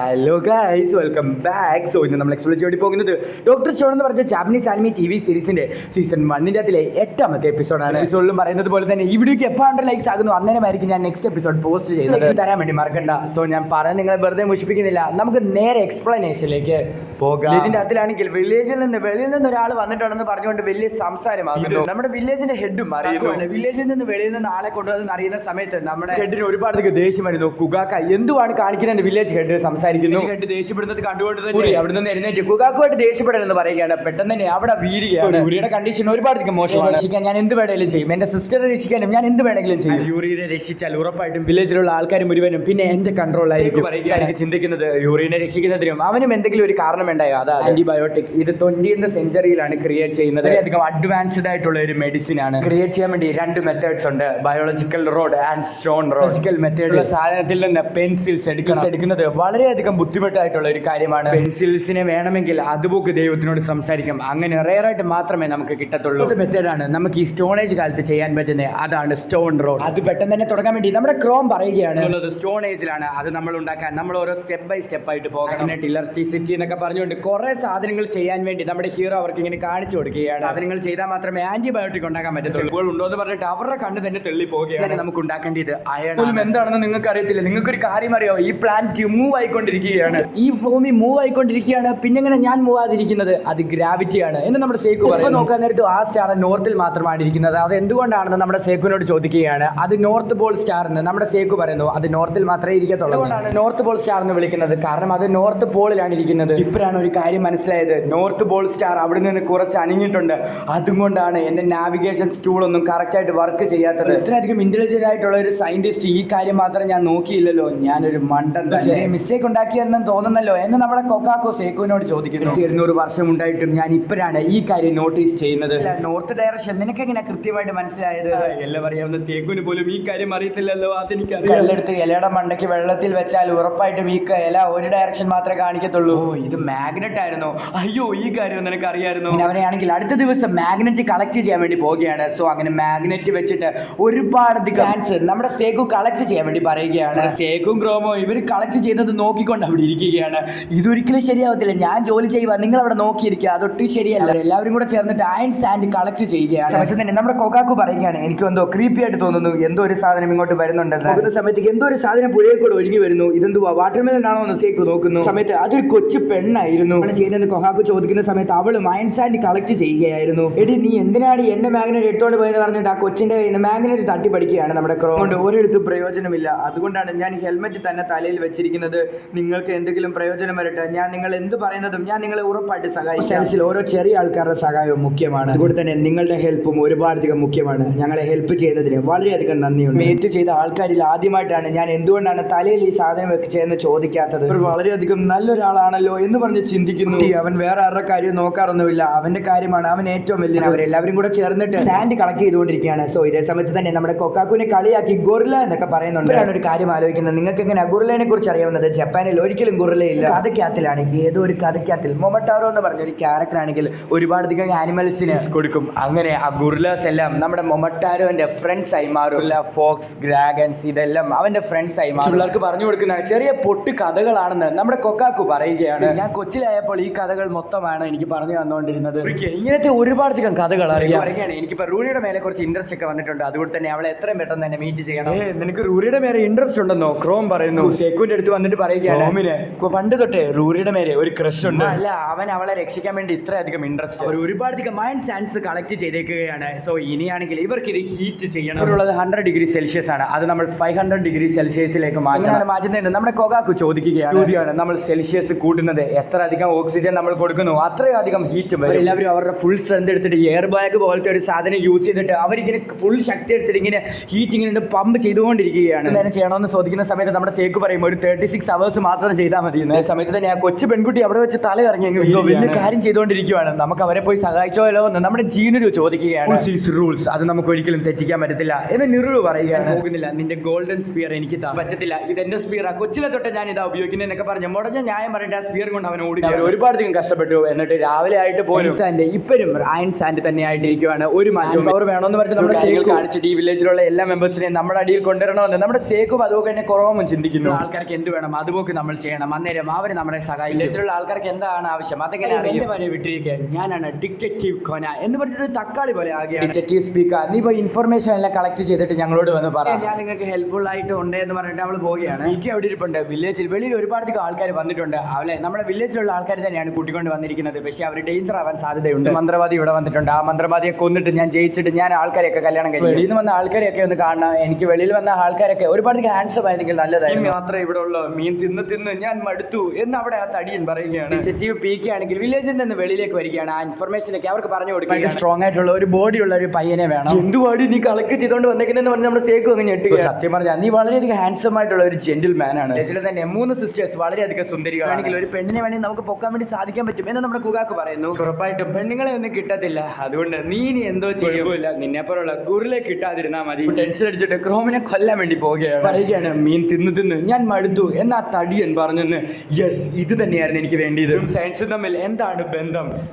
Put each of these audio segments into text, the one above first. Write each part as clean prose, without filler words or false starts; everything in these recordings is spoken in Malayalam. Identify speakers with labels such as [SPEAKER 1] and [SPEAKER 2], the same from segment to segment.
[SPEAKER 1] Hello guys, welcome back. So ഇന്ന് നമ്മൾ എക്സ്പ്ലോർ ചെയ്ത് പോകുന്നത് ഡോക്ടർ സ്റ്റോൺ എന്ന് പറഞ്ഞ ജാപ്പനീസ് ആനിമി TV സീരീസിന്റെ സീസൺ 1 അതിലെ 8ാമത്തെ എപ്പിസോഡാണ്. എപ്പിസോഡിലും പറയുന്നത് പോലെ തന്നെ ഈ വീഡിയോക്ക് എപ്പോൾ ലൈക്സ് ആകുന്നു അന്നേരമായിരിക്കും ഞാൻ നെക്സ്റ്റ് എപ്പിസോഡ് പോസ്റ്റ് ചെയ്യുന്നത്. തരാൻ വേണ്ടി മറക്കണ്ട. സോ ഞാൻ പറയാൻ നിങ്ങളെ വെറുതെ മുഷിപ്പിക്കുന്നില്ല, നമുക്ക് നേരെ എക്സ്പ്ലനേഷനിലേക്ക് പോകാം. ഇതിന്റെ അതിലാണെങ്കിൽ വെളിയിൽ നിന്ന് ഒരാൾ വന്നിട്ടുണ്ടെന്ന് പറഞ്ഞുകൊണ്ട് വലിയ സംസാരമാകുന്നു. നമ്മുടെ വില്ലേജിന്റെ ഹെഡും അറിയുന്നു. വില്ലേജിൽ നിന്ന് വെളിയിൽ നിന്ന് ആളെ കൊണ്ടുവന്ന് അറിയുന്ന സമയത്ത് നമ്മുടെ ഹെഡിന് ഒരുപാട് ദേഷ്യം വരുന്നു. കുഗാക്ക എന്തുവാണ് കാണിക്കുന്നത്? വില്ലേജ് ഹെഡ് സംസാരിക്കുന്നു. ഹെഡ് ദേഷ്യപ്പെടുന്നത് കണ്ടുകൊണ്ട് തന്നെ അവിടെ നിന്ന് എഴുന്നേറ്റ് കുഗാക്കുമായിട്ട് ദേഷ്യപ്പെടലെന്ന് പറയുകയാണ്. പെട്ടെന്ന് തന്നെ അവിടെ വീഴുകയാണ്. യൂറിയുടെ കണ്ടീഷൻ ഒരുപാട് മോശമാണ്. രക്ഷിക്കാൻ ഞാൻ എന്ത് വേണമെങ്കിലും ചെയ്യും. എന്റെ സിസ്റ്ററെ രക്ഷിക്കാനും ഞാൻ എന്ത് വേണമെങ്കിലും ചെയ്യും. യൂറിയെ രക്ഷിച്ചാൽ ഉറപ്പായിട്ടും വില്ലേജിലുള്ള ആൾക്കാർ മുഴുവനും പിന്നെ എന്റെ കൺട്രോളായിരിക്കും ചിന്തിക്കുന്നത്. യൂറിനെ രക്ഷിക്കുന്നതിനും അവനും എന്തെങ്കിലും ഒരു കാരണം ഉണ്ടായോ, അതാണ് ആന്റിബയോട്ടിക്. ഇത് 20th സെഞ്ചുറിയിലാണ് ക്രിയേറ്റ് ചെയ്യുന്നത്. അധികം അഡ്വാൻസ്ഡ് ആയിട്ടുള്ള ഒരു മെഡിസിൻ ആണ്. ക്രിയേറ്റ് ചെയ്യാൻ വേണ്ടി 2 മെത്തേഡ്സ് ഉണ്ട്, biological rod and stone rod. Biological method സാധനത്തിൽ നിന്ന് പെൻസിൽസ് എടുക്കുന്നത് വളരെയധികം ബുദ്ധിമുട്ടായിട്ടുള്ള ഒരു കാര്യമാണ്. പെൻസിൽസിനെ വേണമെങ്കിൽ അതുപോക്ക് ദൈവത്തിനോട് സംസാരിക്കും. അങ്ങനെ റെയറായിട്ട് മാത്രമേ നമുക്ക് കിട്ടത്തുള്ളൂ. മെത്തേഡാണ് നമുക്ക് ഈ സ്റ്റോണേജ് കാലത്ത് ചെയ്യാൻ പറ്റുന്നത്. അതാണ് സ്റ്റോൺ റോഡ്. അത് പെട്ടെന്ന് തന്നെ തുടങ്ങാൻ വേണ്ടി നമ്മുടെ ക്രോം പറയുകയാണ് സ്റ്റോൺ ഏജിലാണ് അത് നമ്മൾ ഉണ്ടാക്കാൻ. നമ്മൾ ഓരോ സ്റ്റെപ്പ് ബൈ സ്റ്റെപ്പ് ആയിട്ട് പോകണം. ഇലക്ട്രിസിറ്റി എന്നൊക്കെ പറഞ്ഞുകൊണ്ട് കുറെ സാധനങ്ങൾ ചെയ്യാൻ വേണ്ടി നമ്മുടെ ഹീറോ അവർക്ക് ഇങ്ങനെ കാണിച്ചു കൊടുക്കുകയാണ്. സാധനങ്ങൾ ചെയ്താൽ മാത്രമേ ആന്റിബയോട്ടിക് ഉണ്ടാക്കാൻ പറ്റത്തുള്ളൂ. ഉണ്ടോ എന്ന് പറഞ്ഞിട്ട് അവരുടെ കണ്ണ് തന്നെ തെള്ളി പോവുകയാണ്. നമുക്ക് ഉണ്ടാക്കേണ്ടത് അയൺ എന്താണെന്ന് നിങ്ങൾക്ക് അറിയത്തില്ല. നിങ്ങൾക്കൊരു കാര്യം അറിയോ, ഈ പ്ലാനറ്റ് മൂവ് ആയിക്കൊണ്ടിരിക്കുകയാണ്. ഈ ഭൂമി മൂവ് ആയിക്കൊണ്ടിരിക്കുകയാണ്. പിന്നെ എങ്ങനെ ഞാൻ മൂവ് ആതിരിക്കുന്നത്? അത് ഗ്രാവിറ്റിയാണ് എന്ന് നമ്മുടെ സേക്കു പറയുന്നു. നോക്കാൻ നേരത്ത് ആ സ്റ്റാർ നോർത്തിൽ മാത്രമാണ് ഇരിക്കുന്നത്. അത് എന്തുകൊണ്ടാണെന്ന് നമ്മുടെ സേക്കുവിനോട് ചോദിക്കുകയാണ്. അത് നോർത്ത് പോൾ സ്റ്റാർ എന്ന് നമ്മുടെ സേക്കു പറയുന്നു. അത് നോർത്തിൽ മാത്രമേ ഇരിക്കത്തുള്ളൂ. അതുകൊണ്ടാണ് നോർത്ത് പോൾ സ്റ്റാർ എന്ന് വിളിക്കുന്നത്. കാരണം അത് നോർത്ത് പോളിലാണ് ഇരിക്കുന്നത്. ഇപ്പോഴാണ് ഒരു കാര്യം മനസ്സിലായത്. നോർത്ത് പോൾ സ്റ്റാർ അവിടെ നിന്ന് കുറച്ച് അനങ്ങിയിട്ടുണ്ട്. അതുകൊണ്ടാണ് എന്റെ നാവിഗേഷൻ സ്റ്റൂൾ ഒന്നും കറക്റ്റായിട്ട് വർക്ക് ചെയ്യാത്തത്. ഇത്രയധികം ഇന്റലിജന്റ് ആയിട്ടുള്ള ഒരു സയന്റിസ്റ്റ് ഈ കാര്യം മാത്രം ഞാൻ നോക്കിയില്ലല്ലോ. ഞാനൊരു മണ്ടൻ തന്നെ. മിസ്റ്റേക്ക് ഉണ്ടാക്കിയെന്ന് തോന്നുന്നല്ലോ എന്ന് നമ്മുടെ കൊക്കാക്കോ സേക്കുവിനോട് ചോദിക്കുന്നു. 200 വർഷം ഉണ്ടായിട്ടും ഞാൻ ഇപ്പോഴാണ് ഈ കാര്യം നോട്ടീസ് ചെയ്യുന്നത്. നോർത്ത് ഡയറക്ഷൻ നിനക്ക് എങ്ങനെ കൃത്യമായിട്ട് മനസ്സിലായത്? എല്ലാം അറിയാവുന്ന സേക്കുവിന് പോലും ഈ കാര്യം അറിയത്തില്ലല്ലോ. അതെനിക്ക് കല്ലെടുത്ത് ഇലയുടെ മണ്ടയ്ക്ക് വെള്ളത്തിൽ വെച്ചാൽ ഉറപ്പായിട്ടും ഈ ഇല ഒരു ഡയറക്ഷൻ മാത്രമേ കാണിക്കത്തുള്ളൂ. ഇത് മാഗ്നറ്റ് ആയിരുന്നു. അയ്യോ, ഈ കാര്യം നിനക്ക് അറിയായിരുന്നു. അവനെയാണെങ്കിൽ അടുത്ത ദിവസം മാഗ്നറ്റ് കളക്ട് ചെയ്യാൻ വേണ്ടി പോവുകയാണ്. സോ അങ്ങനെ മാഗ്നറ്റ് വെച്ചിട്ട് ഒരുപാട് ചാൻസ് നമ്മുടെ സേക്കു കളക്ട് ചെയ്യാൻ വേണ്ടി പറയുകയാണ്. സേക്കും ക്രോമോ ഇവർ കളക്ട് ചെയ്തത് നോക്കിക്കൊണ്ട് അവിടെ ഇരിക്കുകയാണ്. ഇതൊരിക്കലും ശരിയാവത്തില്ല, ഞാൻ ജോലി ചെയ്യുക, നിങ്ങൾ അവിടെ നോക്കിയിരിക്കുക, അതൊട്ടും ശരിയല്ല. എല്ലാവരും കൂടെ ചേർന്നിട്ട് അയൺ സാൻഡ് കളക്ട് ചെയ്യുകയാണ്. സമയത്ത് തന്നെ നമ്മുടെ കൊക്കാക്കു പറയുകയാണ്, എനിക്ക് എന്തോ ക്രീപ്പി ആയിട്ട് തോന്നുന്നു, എന്തോ ഒരു സാധനം ഇങ്ങോട്ട് വരുന്നുണ്ടെന്ന്. നോക്കുന്ന സമയത്തേക്ക് എന്തോ ഒരു സാധനം പുഴയിൽ കൂടെ ഒഴുകി വരുന്നു. ഇതെന്തുവാ, വാട്ടർമെലൺ ആണോ എന്ന് സേക്കു നോക്കുന്നു. സമയത്ത് അതൊരു കൊച്ചു പെണ്ണായിരുന്നു. ചെയ്യുന്നത് കൊക്കാക്കു ചോദിക്കുന്ന സമയത്ത് അവളും അയൺ സാൻഡ് കളക്ട് ചെയ്യുകയായിരുന്നു. എടി, നീ എന്തിനാണ് എന്റെ മാഗ്നറ്റ് എടുത്തോണ്ട് പോയെന്ന് പറഞ്ഞിട്ട് ആ കൊച്ചിന്റെ കയ്യിൽ നിന്ന് മാഗ്നറ്റ് തട്ടി പഠിക്കുകയാണ് നമ്മുടെ ക്രോ. കൊണ്ട് ഒരിടത്തും പ്രയോജനമില്ല. അതുകൊണ്ടാണ് ഞാൻ ഹെൽമെറ്റ് തന്നെ തലയിൽ വെച്ചിരിക്കുന്നത്. നിങ്ങൾക്ക് എന്തെങ്കിലും പ്രയോജനം വരട്ടെ. ഞാൻ നിങ്ങൾ എന്ത് പറയുന്നതും ഞാൻ നിങ്ങളെ ഉറപ്പായിട്ട് സഹായിക്കും. ഓരോ ചെറിയ ആൾക്കാരുടെ സഹായവും മുഖ്യമാണ്. അതുകൊണ്ട് തന്നെ നിങ്ങളുടെ ഹെൽപ്പും ഒരുപാടധികം മുഖ്യമാണ്. ഞങ്ങളെ ഹെൽപ്പ് ചെയ്തതിന് വളരെയധികം നന്ദിയുണ്ട്. മേറ്റ് ചെയ്ത ആൾക്കാരിൽ ആദ്യമായിട്ടാണ് ഞാൻ എന്തുകൊണ്ടാണ് തലയിൽ ഈ സാധനം വെച്ചതെന്ന് ചോദിക്കാത്തത്. വളരെയധികം നല്ലൊരാളാണല്ലോ എന്ന് പറഞ്ഞ് ചിന്തിക്കുന്നു. അവൻ വേറെ ആരുടെ കാര്യം നോക്കാറൊന്നുമില്ല, അവന്റെ കാര്യമാണ് അവൻ ഏറ്റവും വലിയ. അവരെല്ലാവരും കൂടെ ചേർന്നിട്ട് സാൻഡ് കളക്ട് ചെയ്തുകൊണ്ടിരിക്കുകയാണ്. സോ ഇതേ സമയത്ത് തന്നെ നമ്മുടെ കൊക്കാക്കുവിനെ കളിയാക്കി ഗൊറില്ല എന്നൊക്കെ പറയുന്നുണ്ട്. ഒരു കാര്യം ആലോചിക്കുന്നത്, നിങ്ങൾക്ക് എങ്ങനെ ഗൊറില്ലനെ കുറിച്ച് അറിയാവുന്നത്? ജപ്പാനിൽ ഒരിക്കലും ഗൊറില്ലയില്ല. കഥയ്ക്കകത്തിലാണ്, ഏതോ ഒരു കഥയ്ക്കകത്തിൽ മൊമട്ടാറോ എന്ന് പറഞ്ഞ ഒരു ക്യാരക്ടർ ആണെങ്കിൽ ഒരുപാടധികം ആനിമൽസിന് കൊടുക്കും. അങ്ങനെ ആ ഗൊറില്ലാസ് എല്ലാം നമ്മുടെ മൊമട്ടാരോന്റെ ഫ്രണ്ട്സ് ആയി മാറും. ഫോക്സ്, ഡ്രാഗൺസ് ഇതെല്ലാം അവന്റെ ഫ്രണ്ട്സ് ആയി മാറും. പിള്ളേർക്ക് പറഞ്ഞു കൊടുക്കുന്ന ചെറിയ പൊട്ട് കഥകളാണെന്ന് നമ്മുടെ കൊക്കാക്കു പറയുകയാണ്. ഞാൻ കൊച്ചിലായപ്പോൾ ഈ കഥകൾ മൊത്തമാണ് എനിക്ക് പറഞ്ഞു തന്നുകൊണ്ടിരുന്നത്. ഇങ്ങനത്തെ ഒരുപാടധികം കഥകൾ അറിയാം. എനിക്കിപ്പോ റൂഡിയുടെ മേലെ കുറച്ച് ഇൻട്രസ്റ്റ് ഒക്കെ വന്നിട്ടുണ്ട്. അതുകൊണ്ട് തന്നെ അവളെ എത്രയും പെട്ടെന്ന് തന്നെ മീറ്റ് ചെയ്യണം. നിനക്ക് റൂഡിയുടെ മേലെ ഇൻട്രസ്റ്റ് ഉണ്ടെന്നോ? ക്രോം പറയുന്നു. സേക്കുവിന്റെ അടുത്ത് വന്നിട്ട് പറയുകയാണ്, പണ്ട് തൊട്ടേ റൂഡിയുടെ മേലെ ഒരു ക്രഷ് ഉണ്ട്. അല്ല, അവൻ അവളെ രക്ഷിക്കാൻ വേണ്ടി ഇത്രയധികം ഇൻട്രസ്റ്റ്. അവർ ഒരുപാടധികം മൈൻഡ് സാൻസ് കളക്ട് ചെയ്തേക്കുകയാണ്. സോ ഇനിയാണെങ്കിൽ ഇവർക്ക് ഇത് ഹീറ്റ് ചെയ്യണം. അവരുള്ളത് 100 ഡിഗ്രി സെൽഷ്യസ് ആണ്. അത് നമ്മൾ 500 ഡിഗ്രി സെൽഷ്യസിലേക്ക് മാറ്റുന്നത്. നമ്മുടെ കൊക്കാക്കു ചോദിക്കുകയാണ്, നമ്മൾ സെൽഷ്യസ് കൂട്ടുന്നത് എത്ര അധികം ഓക്സിജൻ നമ്മൾ കൊടുക്കുന്നു അത്രയധികം ഹീറ്റ് വരും. എല്ലാവരും അവരുടെ ഫുൾ സ്ട്രെങ്ത് എടുത്തിട്ട് എയർ ബാഗ് പോലത്തെ ഒരു സാധനം യൂസ് ചെയ്തിട്ട് അവരിങ്ങനെ ഫുൾ ശക്തി എടുത്തിട്ട് ഇങ്ങനെ ഹീറ്റ് ഇങ്ങനെ പമ്പ് ചെയ്തുകൊണ്ടിരിക്കുകയാണ്. എന്തായാലും ചെയ്യണമെന്ന് ചോദിക്കുന്ന സമയത്ത് നമ്മുടെ സേക്ക് പറയും ഒരു 36 hours മാത്രം ചെയ്താൽ മതി. ഈ സമയത്ത് തന്നെ ആ കൊച്ചു പെൺകുട്ടി അവിടെ വെച്ച് തല ഇറങ്ങി വലിയ കാര്യം ചെയ്തുകൊണ്ടിരിക്കുകയാണ്. നമുക്ക് അവരെ പോയി സഹായിച്ചോല്ലോ എന്ന് നമ്മുടെ ജീനു ചോദിക്കുകയാണ്. റൂൾസ് അത് നമുക്ക് ഒരിക്കലും തെറ്റിക്കാൻ പറ്റത്തില്ല എന്ന് നിറു പറയുകയാണ്. പോകുന്നില്ല, നിന്റെ ഗോൾഡൻ സ്പിയർ എനിക്ക് പറ്റത്തില്ല, ഇതെന്റെ സ്പിയർ, ആ കൊച്ചിലെ തൊട്ട് ഞാൻ ഇതാ ഉപയോഗിക്കുന്നതെന്നൊക്കെ പറഞ്ഞു മുടഞ്ഞ ന്യായം പറഞ്ഞിട്ട് ആ സ്പിയർ കൊണ്ട് അവൻ ഓടി. ഒരുപാടധികം കഷ്ടപ്പെട്ടു. എന്നിട്ട് രാവിലെ ആയിട്ട് പോലും സാൻഡ് ഇപ്പോഴും അയൺ സാൻഡ് തന്നെ ആയിട്ടിരിക്കുകയാണ്. ഒരു മാറ്റം പവർ വേണമെന്ന് പറഞ്ഞിട്ട് നമ്മുടെ സേക്ക് കാണിച്ചിട്ട് ഈ വില്ലേജിലുള്ള എല്ലാ മെമ്പേഴ്സിനെയും നമ്മുടെ അടിയിൽ കൊണ്ടുവരണമെന്ന് നമ്മുടെ സേക്കും അതുപോലെ തന്നെ കുറവും ചിന്തിക്കുന്നു. ആൾക്കാർക്ക് എന്ത് വേണം അതുപോലെ നമ്മൾ ചെയ്യണം, അന്നേരം അവർ നമ്മളെ സഹായിക്കും. വില്ലേജിലുള്ള ആൾക്കാർക്ക് എന്താണ് ആവശ്യം അതെങ്ങനെ അറിയാം. വരെ വിട്ടിരിക്കുക, ഞാനാണ് ഡിറ്റക്റ്റീവ് ഖോന എന്ന് പറഞ്ഞിട്ട് തക്കാളി പോലെ ആകെ ഡിറ്റക്റ്റീവ് സ്പീക്കർ, നീ ഇപ്പോൾ ഇൻഫർമേഷൻ എല്ലാം കളക്ട് ചെയ്തിട്ട് ഞങ്ങളോട് വന്ന് പറയാം, ഞാൻ നിങ്ങൾക്ക് ഹെൽപ്ഫുൾ ആയിട്ട് ഉണ്ട് എന്ന് പറഞ്ഞിട്ട് അവൾ പോവുകയാണ്. സ്പീക്കർ അവിടെ ഇരിപ്പുണ്ട്. വില്ലേജിൽ വെളിയിൽ ഒരുപാടധികം ആൾക്കാർ വന്നിട്ടുണ്ട്. അവളെ നമ്മുടെ വില്ലേജിലുള്ള ആൾക്കാർ തന്നെയാണ് കൂട്ടിക്കൊണ്ട് വന്നിരിക്കുന്നത്. പക്ഷേ അവർ ഡേഞ്ചർ ആവാൻ സാധ്യതയുണ്ട്. മന്ത്രവാദി ഇവിടെ വന്നിട്ടുണ്ട്. ആ മന്ത്രവാദിയെ കൊന്നിട്ട് ഞാൻ ജയിച്ചിട്ട് ഞാൻ ആൾക്കാരെയൊക്കെ കല്യാണം കഴിയും. വെളിയിൽ നിന്ന് വന്ന ആൾക്കാരെയൊക്കെ ഒന്ന് കാണണം. എനിക്ക് വെളിയിൽ വന്ന ആൾക്കാരൊക്കെ ഒരുപാട് ഹാൻഡ്സം ആയിരുന്നെങ്കിൽ നല്ലതായിരുന്നു. മാത്രമേ ഇവിടെ ഉള്ളൂ, മീൻ തിന്ന് ഞാൻ മടുത്തു എന്ന് അവിടെ ആ തടിയൻ പറയുകയാണ്. ഡിറ്റക്റ്റീവ് പീക്ക് ആണെങ്കിൽ വില്ലേജിൽ നിന്ന് വെളിയിലേക്ക് വരികയാണ്. ആ ഇൻഫർമേഷനൊക്കെ അവർക്ക് പറഞ്ഞു കൊടുക്കുക. സ്ട്രോങ് ആയിട്ടുള്ള ഒരു ബോഡി ഉള്ള ഒരു പയ്യനെ വേണം. എന്തുവാടി നീ കളക്ട് ചെയ്തുകൊണ്ട് വന്നേക്കെന്ന് പറഞ്ഞ് നമ്മുടെ സേക്ക് അങ്ങ് ഞെട്ടുക. സത്യം പറഞ്ഞാൽ നീ വളരെയധികം ഹാൻഡ്സം ആയിട്ടുള്ള ഒരു ജെന്റിൽ മാൻ ആണ്. ഇതിൽ തന്നെ 3 സിസ്റ്റേഴ്സ് വളരെയധികം സുന്ദരികളാണെങ്കിൽ ഒരു പെണ്ണിനെ വേണമെങ്കിൽ നമുക്ക് പൊക്കാൻ വേണ്ടി സാധിക്കാൻ പറ്റും എന്ന് നമ്മുടെ കുകാക്ക് പറയുന്നു. ഉറപ്പായിട്ടും പെണ്ണുങ്ങളെ ഒന്നും കിട്ടത്തില്ല. അതുകൊണ്ട് നീ എന്തോ ചെയ്യൂല, നിന്നെ പോലുള്ള കുറിലെ കിട്ടാതിരുന്നാ മതി. ടെൻഷൻ അടിച്ചിട്ട് ക്രോമിനെ കൊല്ലാൻ വേണ്ടി പോവുകയാണ്. പറയുകയാണ്, മീൻ തിന്ന് ഞാൻ മടുത്തു എന്നാ തടിയൻ പറഞ്ഞെന്ന്. യെസ്, ഇത് തന്നെയായിരുന്നു എനിക്ക് വേണ്ടിയത്. സയൻസും തമ്മിൽ എന്താണ് ബന്ധം?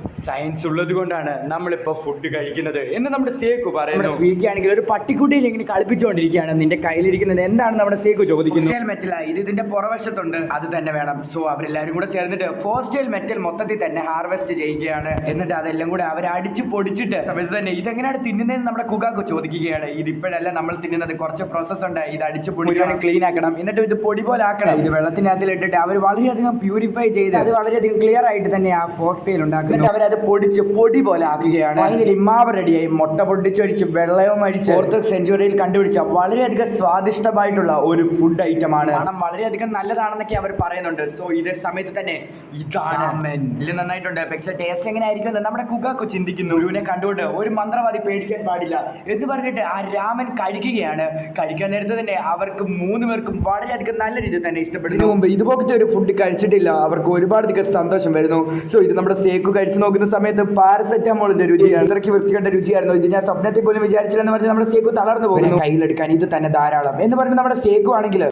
[SPEAKER 1] സയൻസ് ഉള്ളത് കൊണ്ടാണ് നമ്മളിപ്പോ ഫുഡ് കഴിക്കുന്നത് എന്ന് നമ്മുടെ സേക്കു പറയുന്നു. സ്പീക്കാണെങ്കിൽ ഒരു പട്ടിക്കുട്ടിയിൽ ഇങ്ങനെ കളിപ്പിച്ചുകൊണ്ടിരിക്കുകയാണ്. നിന്റെ കയ്യിലിരിക്കുന്നത് എന്താണ് നമ്മുടെ സേക്കു ചോദിക്കുന്നു. മെറ്റൽ ഇത് ഇതിന്റെ പുറവശത്തുണ്ട്, അത് തന്നെ വേണം. സോ അവരെല്ലാവരും കൂടെ ചേർന്നിട്ട് ഫോസ്റ്റൈൽ മെറ്റൽ മൊത്തത്തിൽ തന്നെ ഹാർവെസ്റ്റ് ചെയ്യുകയാണ്. എന്നിട്ട് അതെല്ലാം കൂടെ അവർ അടിച്ച് പൊടിച്ചിട്ട് സമയത്ത് തന്നെ ഇതെങ്ങനെയാണ് തിന്നുന്നതെന്ന് നമ്മുടെ കുകാക്കു ചോദിക്കുകയാണ്. ഇത് ഇപ്പോഴല്ല നമ്മൾ തിന്നുന്നത്, കുറച്ച് പ്രോസസ് ഉണ്ട്. ഇത് അടിച്ച് പൊടിക്കണം, ക്ലീൻ ആക്കണം, എന്നിട്ട് ഇത് പൊടി പോലെ ആക്കണം. ഇത് വെള്ളത്തിനകത്തിലിട്ടിട്ട് അവർ വളരെയധികം പ്യൂരിഫൈ ചെയ്ത് അത് വളരെയധികം ക്ലിയർ ആയിട്ട് തന്നെ ആ ഫോക്ടെയിൽ ഉണ്ടാക്കുന്നത്. അവരത് പൊടിച്ച് പൊടി പോലെ ആക്കുകയാണ്. അതിന് മാവ് റെഡിയായി. മുട്ട പൊടിച്ചൊഴിച്ച് വെള്ളവും അടിച്ച് 4th സെഞ്ചുറിയിൽ കണ്ടുപിടിച്ച വളരെയധികം സ്വാദിഷ്ടമായിട്ടുള്ള ഒരു ഫുഡ് ഐറ്റം ആണ്. മണം വളരെയധികം നല്ലതാണെന്നൊക്കെ അവർ പറയുന്നുണ്ട്. സോ ഇതേ സമയത്ത് തന്നെ ഇതാണ് ഇത് നന്നായിട്ടുണ്ട്. പക്ഷേ ടേസ്റ്റ് എങ്ങനെ ആയിരിക്കും എന്ന് നമ്മുടെ കുകാക്കു ചിന്തിക്കുന്നു. ഗുരുവിനെ കണ്ടുകൊണ്ട് ഒരു മന്ത്രവാദി പേടിക്കാൻ പാടില്ല എന്ന് പറഞ്ഞിട്ട് ആ രാമൻ കഴിക്കുകയാണ്. കഴിക്കാൻ നേരത്തെ തന്നെ അവർക്ക് 3 പേർക്കും വളരെയധികം നല്ല രീതിയിൽ തന്നെ ഇഷ്ടപ്പെടുന്നു. ഇതിനു മുമ്പ് ഇതുപോലത്തെ ഒരു ഫുഡ് കഴിച്ചിട്ടില്ല. അവർക്ക് ഒരുപാടധികം സന്തോഷം വരുന്നു. സോ ഇത് നമ്മുടെ സേക്കു കഴിച്ചു നോക്കുന്ന സമയത്ത് പാരസെറ്റമോളിന്റെ രുചിയാണ്. ഇത്രയ്ക്ക് വൃത്തികെട്ട രുചിയായിരുന്നു. ഇത് ഞാൻ സ്വപ്നത്തിൽ പോലും വിചാരിച്ചില്ലെന്ന് പറഞ്ഞ് നമ്മുടെ സേക്കു തളർന്നു പോകുന്നു. കയ്യിലെടുക്കാൻ ഇത് തന്നെ ധാരാളം എന്ന് പറഞ്ഞ് നമ്മുടെ സേക്കു ആണെങ്കിൽ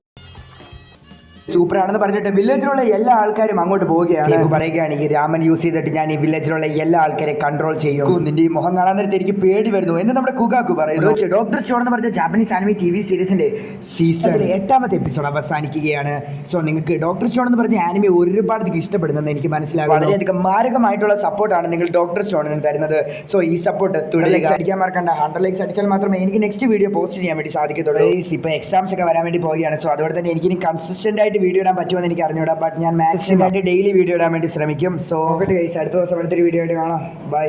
[SPEAKER 1] സൂപ്പറാണെന്ന് പറഞ്ഞിട്ട് വില്ലേജിലുള്ള എല്ലാ ആൾക്കാരും അങ്ങോട്ട് പോവുകയാണ്. പറയുകയാണ്, ഈ രാമൻ യൂസ് ചെയ്തിട്ട് ഞാൻ ഈ വില്ലേജിലുള്ള എല്ലാ ആൾക്കാരെ കൺട്രോൾ ചെയ്യും. നിന്റെ ഈ മുഖം കാണാൻ നേരത്തെ എനിക്ക് പേടി വരുന്നു എന്ന് നമ്മുടെ കുകാക്കു പറയുന്നു. ഡോക്ടർ സ്റ്റോൺ എന്ന് പറഞ്ഞ ജാപ്പനീസ് ആനിമി TV സീരീസിന്റെ സീസൺ 8ാമത്തെ എപ്പിസോഡ് അവസാനിക്കുകയാണ്. സോ നിങ്ങൾക്ക് ഡോക്ടർ സ്റ്റോൺ എന്ന് പറഞ്ഞ ആനിമി ഒരുപാട് ഇഷ്ടപ്പെടുന്നെന്ന് എനിക്ക് മനസ്സിലാകും. വളരെയധികം മാരകമായിട്ടുള്ള സപ്പോർട്ടാണ് നിങ്ങൾ ഡോക്ടർ സ്റ്റോണിന് തരുന്നത്. സോ ഈ സപ്പോർട്ട് തുടർന്ന് അടിക്കാൻ മറക്കണ്ട. 100 ലൈക്സ് അടിച്ചാൽ മാത്രമേ എനിക്ക് നെക്സ്റ്റ് വീഡിയോ പോസ്റ്റ് ചെയ്യാൻ വേണ്ടി സാധിക്കത്തുള്ളൂ. ഇപ്പോൾ എക്സാംസ് ഒക്കെ വരാൻ വേണ്ടി പോവുകയാണ്. സോ അതുകൊണ്ട് തന്നെ എനിക്ക് കൺസിസ്റ്റന്റ് ആയിട്ട് വീഡിയോ ഇടാൻ പറ്റുമെന്ന് എനിക്ക് അറിഞ്ഞൂടാ. ബട്ട് ഞാൻ മാക്സിമം ആയിട്ട് ഡെയിലി വീഡിയോ ഇടാൻ വേണ്ടി ശ്രമിക്കും. സോ ഓക്കെ ഗൈസ്, അടുത്ത ദിവസം അടുത്തൊരു വീഡിയോ ആയിട്ട് കാണാം. ബൈ.